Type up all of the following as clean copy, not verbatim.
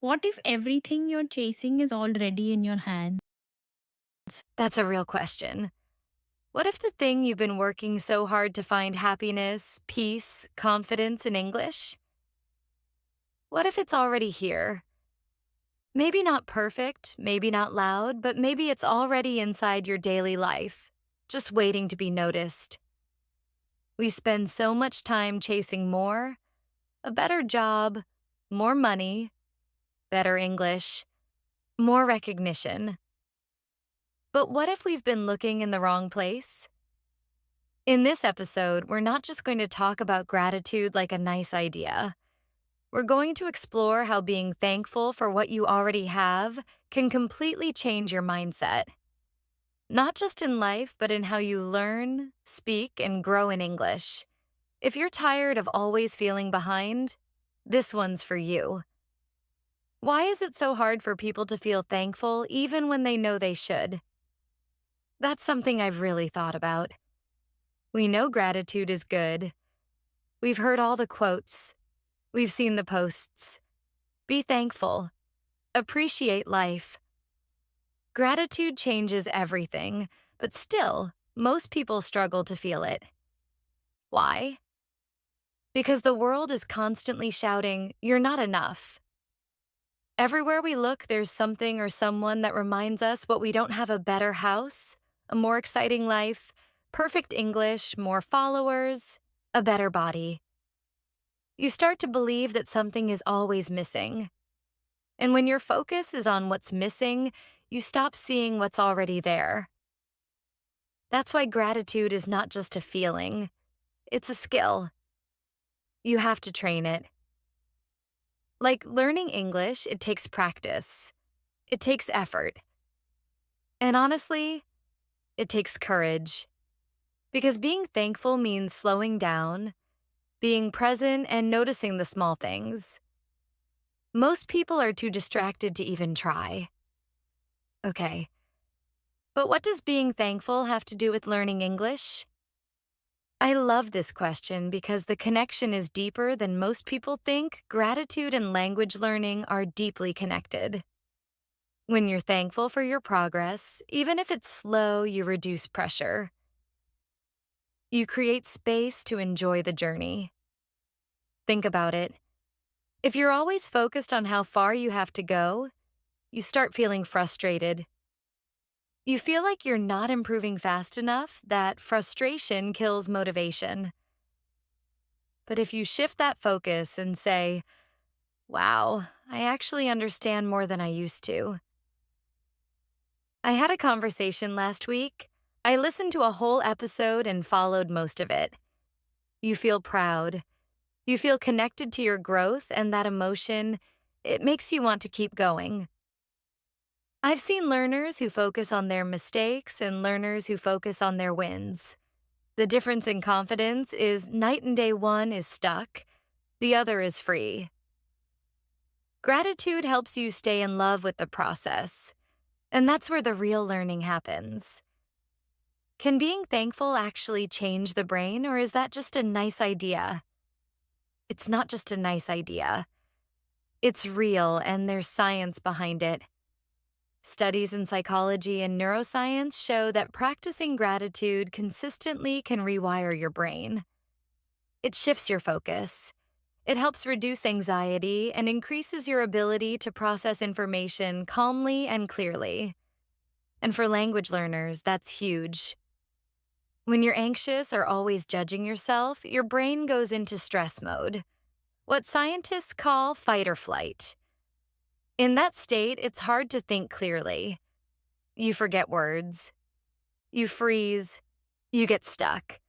What if everything you're chasing is already in your hands? That's a real question. What if the thing you've been working so hard to find happiness, peace, confidence in English? What if it's already here? Maybe not perfect, maybe not loud, but maybe it's already inside your daily life, just waiting to be noticed. We spend so much time chasing more, a better job, more money, better English, more recognition. But what if we've been looking in the wrong place? In this episode, we're not just going to talk about gratitude like a nice idea. We're going to explore how being thankful for what you already have can completely change your mindset. Not just in life, but in how you learn, speak, and grow in English. If you're tired of always feeling behind, this one's for you. Why is it so hard for people to feel thankful even when they know they should? That's something I've really thought about. We know gratitude is good. We've heard all the quotes. We've seen the posts. Be thankful. Appreciate life. Gratitude changes everything, but still, most people struggle to feel it. Why? Because the world is constantly shouting, "You're not enough." Everywhere we look, there's something or someone that reminds us what we don't have: a better house, a more exciting life, perfect English, more followers, a better body. You start to believe that something is always missing. And when your focus is on what's missing, you stop seeing what's already there. That's why gratitude is not just a feeling, it's a skill. You have to train it. Like learning English, it takes practice, it takes effort. And honestly, it takes courage. Because being thankful means slowing down, being present, and noticing the small things. Most people are too distracted to even try. Okay, but what does being thankful have to do with learning English? I love this question because the connection is deeper than most people think. Gratitude and language learning are deeply connected. When you're thankful for your progress, even if it's slow, you reduce pressure. You create space to enjoy the journey. Think about it. If you're always focused on how far you have to go, you start feeling frustrated. You feel like you're not improving fast enough. That frustration kills motivation. But if you shift that focus and say, "Wow, I actually understand more than I used to." I had a conversation last week. I listened to a whole episode and followed most of it. You feel proud. You feel connected to your growth, and that emotion, it makes you want to keep going. I've seen learners who focus on their mistakes and learners who focus on their wins. The difference in confidence is night and day. One is stuck, the other is free. Gratitude helps you stay in love with the process, and that's where the real learning happens. Can being thankful actually change the brain, or is that just a nice idea? It's not just a nice idea. It's real, and there's science behind it. Studies in psychology and neuroscience show that practicing gratitude consistently can rewire your brain. It shifts your focus. It helps reduce anxiety and increases your ability to process information calmly and clearly. And for language learners, that's huge. When you're anxious or always judging yourself, your brain goes into stress mode, what scientists call fight or flight. In that state, it's hard to think clearly. You forget words. You freeze. You get stuck.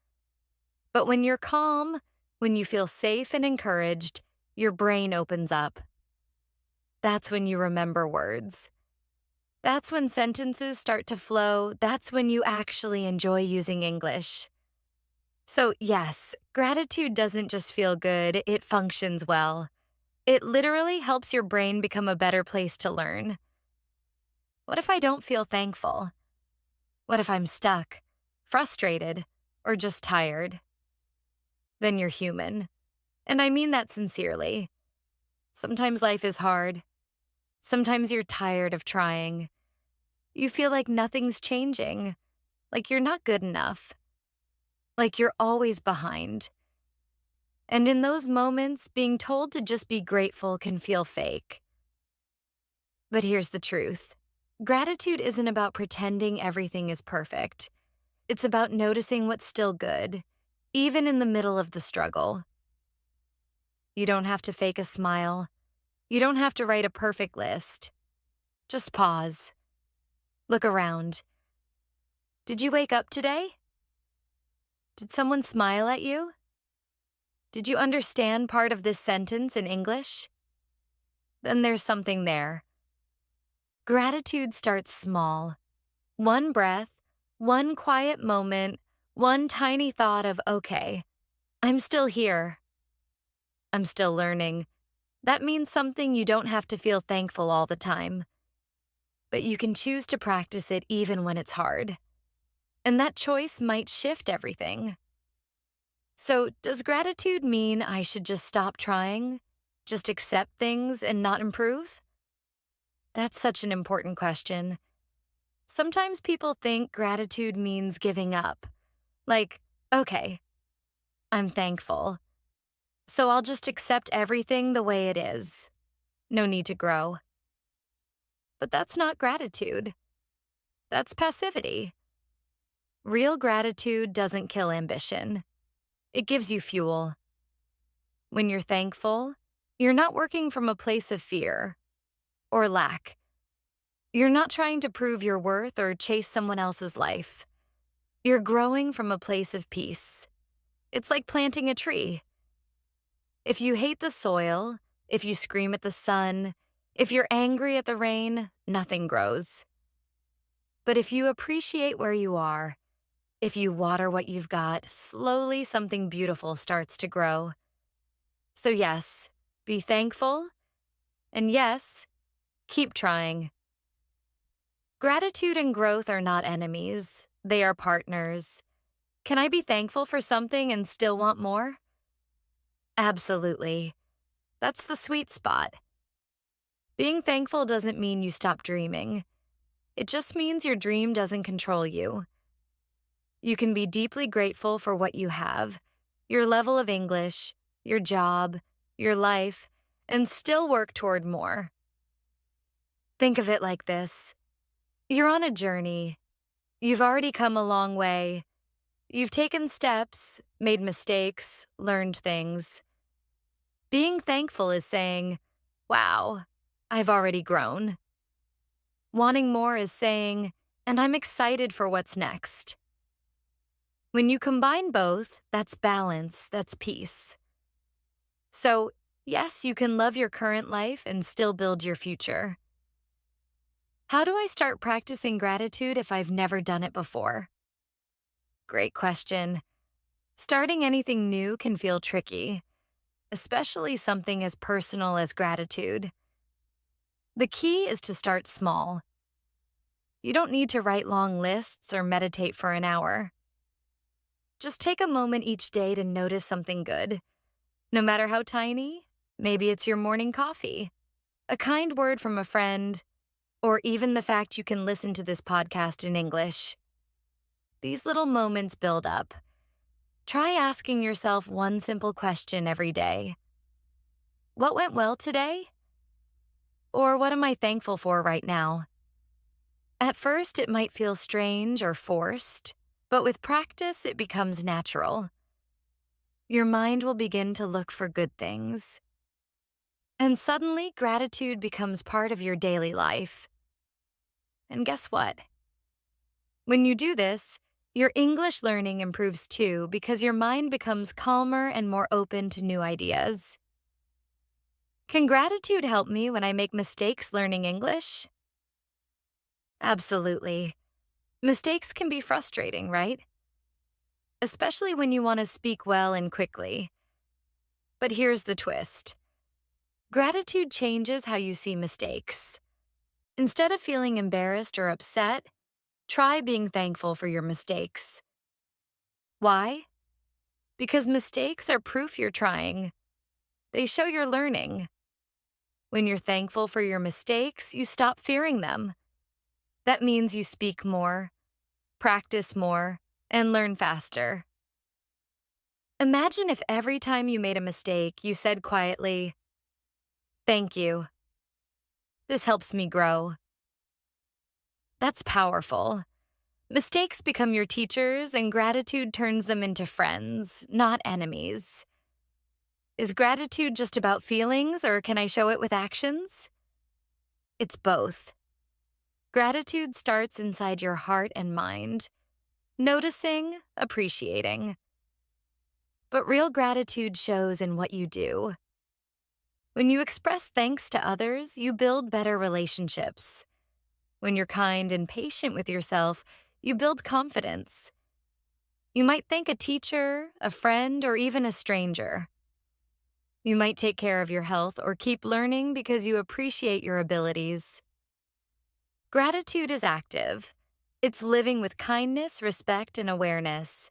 But when you're calm, when you feel safe and encouraged, your brain opens up. That's when you remember words. That's when sentences start to flow. That's when you actually enjoy using English. So, yes, gratitude doesn't just feel good, it functions well. It literally helps your brain become a better place to learn. What if I don't feel thankful? What if I'm stuck, frustrated, or just tired? Then you're human. And I mean that sincerely. Sometimes life is hard. Sometimes you're tired of trying. You feel like nothing's changing, like you're not good enough, like you're always behind. And in those moments, being told to just be grateful can feel fake. But here's the truth. Gratitude isn't about pretending everything is perfect. It's about noticing what's still good, even in the middle of the struggle. You don't have to fake a smile. You don't have to write a perfect list. Just pause. Look around. Did you wake up today? Did someone smile at you? Did you understand part of this sentence in English? Then there's something there. Gratitude starts small. One breath, one quiet moment, one tiny thought of, okay, I'm still here. I'm still learning. That means something you don't have to feel thankful all the time. But you can choose to practice it even when it's hard. And that choice might shift everything. So, does gratitude mean I should just stop trying? Just accept things and not improve? That's such an important question. Sometimes people think gratitude means giving up. Like, okay, I'm thankful, so I'll just accept everything the way it is. No need to grow. But that's not gratitude. That's passivity. Real gratitude doesn't kill ambition. It gives you fuel. When you're thankful, you're not working from a place of fear or lack. You're not trying to prove your worth or chase someone else's life. You're growing from a place of peace. It's like planting a tree. If you hate the soil, if you scream at the sun, if you're angry at the rain, nothing grows. But if you appreciate where you are, if you water what you've got, slowly something beautiful starts to grow. So yes, be thankful, and yes, keep trying. Gratitude and growth are not enemies, they are partners. Can I be thankful for something and still want more? Absolutely. That's the sweet spot. Being thankful doesn't mean you stop dreaming. It just means your dream doesn't control you. You can be deeply grateful for what you have, your level of English, your job, your life, and still work toward more. Think of it like this. You're on a journey. You've already come a long way. You've taken steps, made mistakes, learned things. Being thankful is saying, wow, I've already grown. Wanting more is saying, and I'm excited for what's next. When you combine both, that's balance, that's peace. So, yes, you can love your current life and still build your future. How do I start practicing gratitude if I've never done it before? Great question. Starting anything new can feel tricky, especially something as personal as gratitude. The key is to start small. You don't need to write long lists or meditate for an hour. Just take a moment each day to notice something good. No matter how tiny, maybe it's your morning coffee, a kind word from a friend, or even the fact you can listen to this podcast in English. These little moments build up. Try asking yourself one simple question every day. What went well today? Or what am I thankful for right now? At first, it might feel strange or forced, but with practice, it becomes natural. Your mind will begin to look for good things. And suddenly, gratitude becomes part of your daily life. And guess what? When you do this, your English learning improves too because your mind becomes calmer and more open to new ideas. Can gratitude help me when I make mistakes learning English? Absolutely. Mistakes can be frustrating, right? Especially when you want to speak well and quickly. But here's the twist. Gratitude changes how you see mistakes. Instead of feeling embarrassed or upset, try being thankful for your mistakes. Why? Because mistakes are proof you're trying. They show you're learning. When you're thankful for your mistakes, you stop fearing them. That means you speak more, practice more, and learn faster. Imagine if every time you made a mistake, you said quietly, "Thank you. This helps me grow." That's powerful. Mistakes become your teachers, and gratitude turns them into friends, not enemies. Is gratitude just about feelings, or can I show it with actions? It's both. Gratitude starts inside your heart and mind, noticing, appreciating. But real gratitude shows in what you do. When you express thanks to others, you build better relationships. When you're kind and patient with yourself, you build confidence. You might thank a teacher, a friend, or even a stranger. You might take care of your health or keep learning because you appreciate your abilities. Gratitude is active. It's living with kindness, respect, and awareness.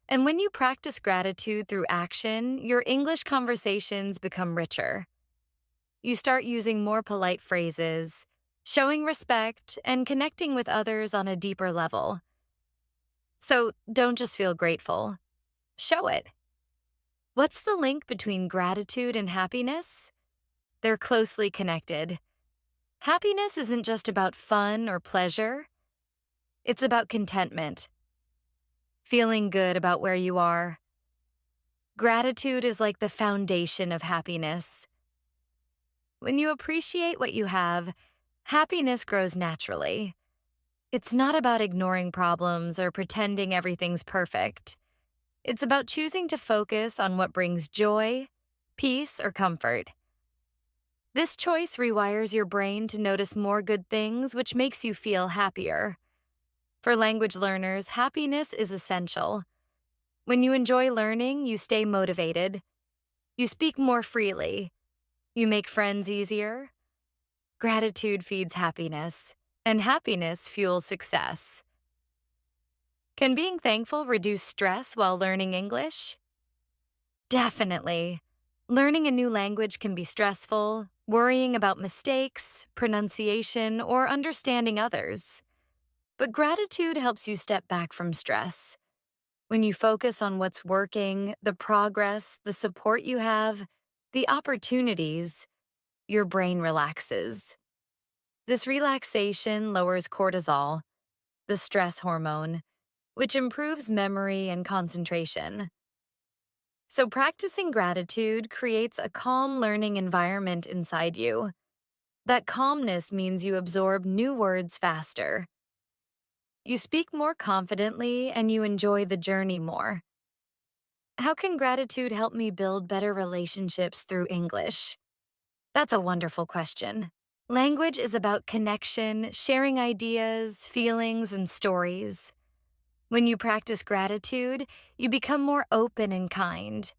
And when you practice gratitude through action, your English conversations become richer. You start using more polite phrases, showing respect, and connecting with others on a deeper level. So don't just feel grateful. Show it. What's the link between gratitude and happiness? They're closely connected. Happiness isn't just about fun or pleasure. It's about contentment, feeling good about where you are. Gratitude is like the foundation of happiness. When you appreciate what you have, happiness grows naturally. It's not about ignoring problems or pretending everything's perfect. It's about choosing to focus on what brings joy, peace, or comfort. This choice rewires your brain to notice more good things, which makes you feel happier. For language learners, happiness is essential. When you enjoy learning, you stay motivated. You speak more freely. You make friends easier. Gratitude feeds happiness, and happiness fuels success. Can being thankful reduce stress while learning English? Definitely. Learning a new language can be stressful, worrying about mistakes, pronunciation, or understanding others. But gratitude helps you step back from stress. When you focus on what's working, the progress, the support you have, the opportunities, your brain relaxes. This relaxation lowers cortisol, the stress hormone, which improves memory and concentration. So, practicing gratitude creates a calm learning environment inside you. That calmness means you absorb new words faster. You speak more confidently and you enjoy the journey more. How can gratitude help me build better relationships through English? That's a wonderful question. Language is about connection, sharing ideas, feelings, and stories. When you practice gratitude, you become more open and kind.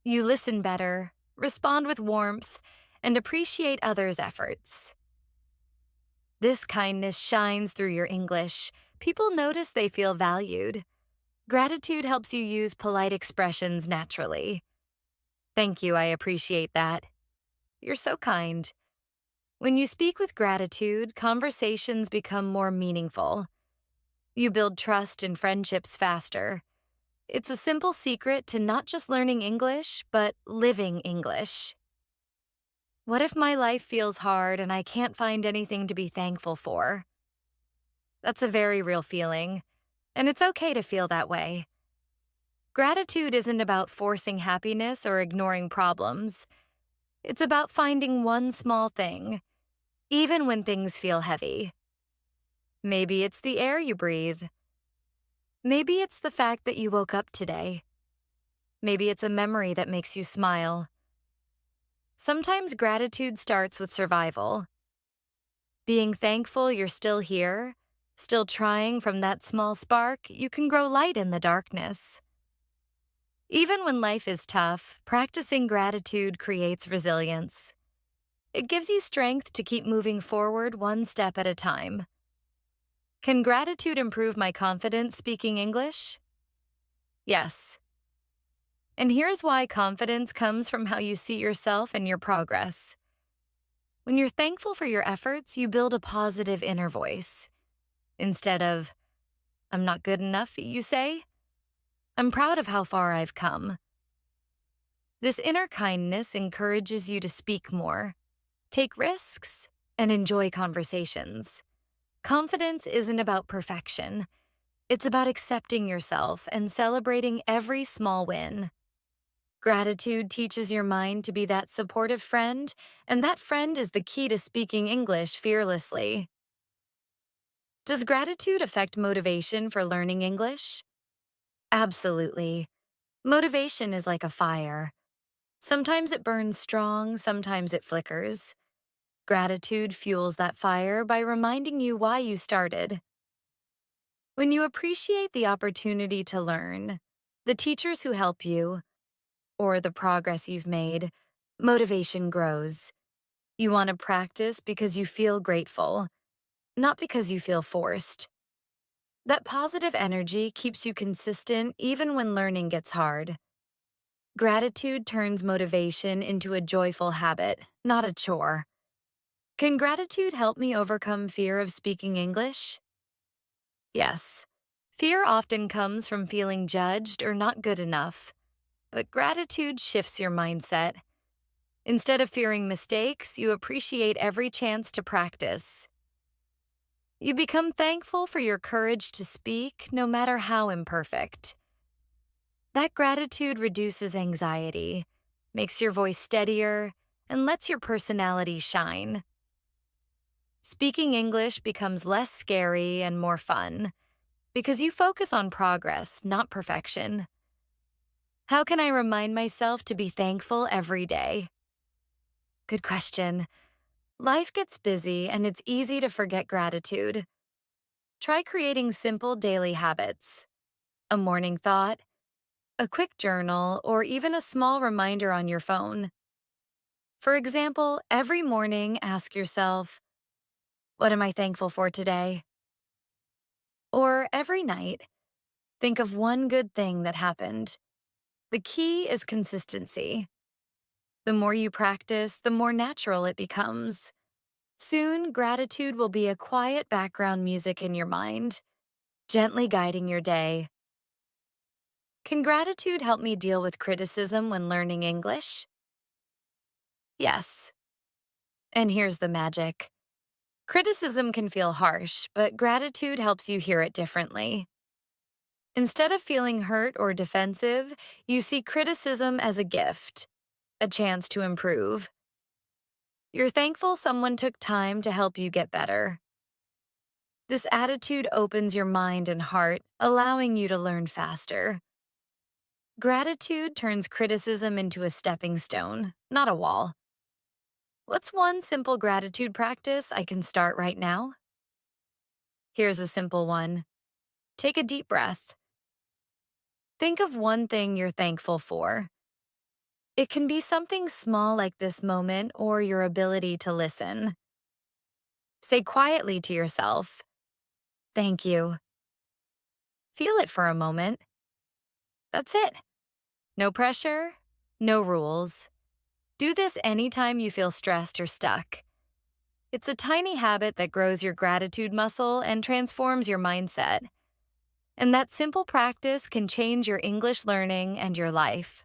You listen better, respond with warmth, and appreciate others' efforts. This kindness shines through your English. People notice they feel valued. Gratitude helps you use polite expressions naturally. Thank you, I appreciate that. You're so kind. When you speak with gratitude, conversations become more meaningful. You build trust and friendships faster. It's a simple secret to not just learning English, but living English. What if my life feels hard and I can't find anything to be thankful for? That's a very real feeling, and it's okay to feel that way. Gratitude isn't about forcing happiness or ignoring problems. It's about finding one small thing, even when things feel heavy. Maybe it's the air you breathe. Maybe it's the fact that you woke up today. Maybe it's a memory that makes you smile. Sometimes gratitude starts with survival. Being thankful you're still here, still trying from that small spark, you can grow light in the darkness. Even when life is tough, practicing gratitude creates resilience. It gives you strength to keep moving forward one step at a time. Can gratitude improve my confidence speaking English? Yes. And here's why confidence comes from how you see yourself and your progress. When you're thankful for your efforts, you build a positive inner voice. Instead of, I'm not good enough, you say, I'm proud of how far I've come. This inner kindness encourages you to speak more, take risks, and enjoy conversations. Confidence isn't about perfection. It's about accepting yourself and celebrating every small win. Gratitude teaches your mind to be that supportive friend, and that friend is the key to speaking English fearlessly. Does gratitude affect motivation for learning English? Absolutely. Motivation is like a fire. Sometimes it burns strong, sometimes it flickers. Gratitude fuels that fire by reminding you why you started. When you appreciate the opportunity to learn, the teachers who help you, or the progress you've made, motivation grows. You want to practice because you feel grateful, not because you feel forced. That positive energy keeps you consistent even when learning gets hard. Gratitude turns motivation into a joyful habit, not a chore. Can gratitude help me overcome fear of speaking English? Yes. Fear often comes from feeling judged or not good enough, but gratitude shifts your mindset. Instead of fearing mistakes, you appreciate every chance to practice. You become thankful for your courage to speak, no matter how imperfect. That gratitude reduces anxiety, makes your voice steadier, and lets your personality shine. Speaking English becomes less scary and more fun because you focus on progress, not perfection. How can I remind myself to be thankful every day? Good question. Life gets busy and it's easy to forget gratitude. Try creating simple daily habits. A morning thought, a quick journal, or even a small reminder on your phone. For example, every morning ask yourself, what am I thankful for today? Or every night, think of one good thing that happened. The key is consistency. The more you practice, the more natural it becomes. Soon, gratitude will be a quiet background music in your mind, gently guiding your day. Can gratitude help me deal with criticism when learning English? Yes. And here's the magic. Criticism can feel harsh, but gratitude helps you hear it differently. Instead of feeling hurt or defensive, you see criticism as a gift, a chance to improve. You're thankful someone took time to help you get better. This attitude opens your mind and heart, allowing you to learn faster. Gratitude turns criticism into a stepping stone, not a wall. What's one simple gratitude practice I can start right now? Here's a simple one. Take a deep breath. Think of one thing you're thankful for. It can be something small like this moment or your ability to listen. Say quietly to yourself, thank you. Feel it for a moment. That's it. No pressure, no rules. Do this anytime you feel stressed or stuck. It's a tiny habit that grows your gratitude muscle and transforms your mindset. And that simple practice can change your English learning and your life.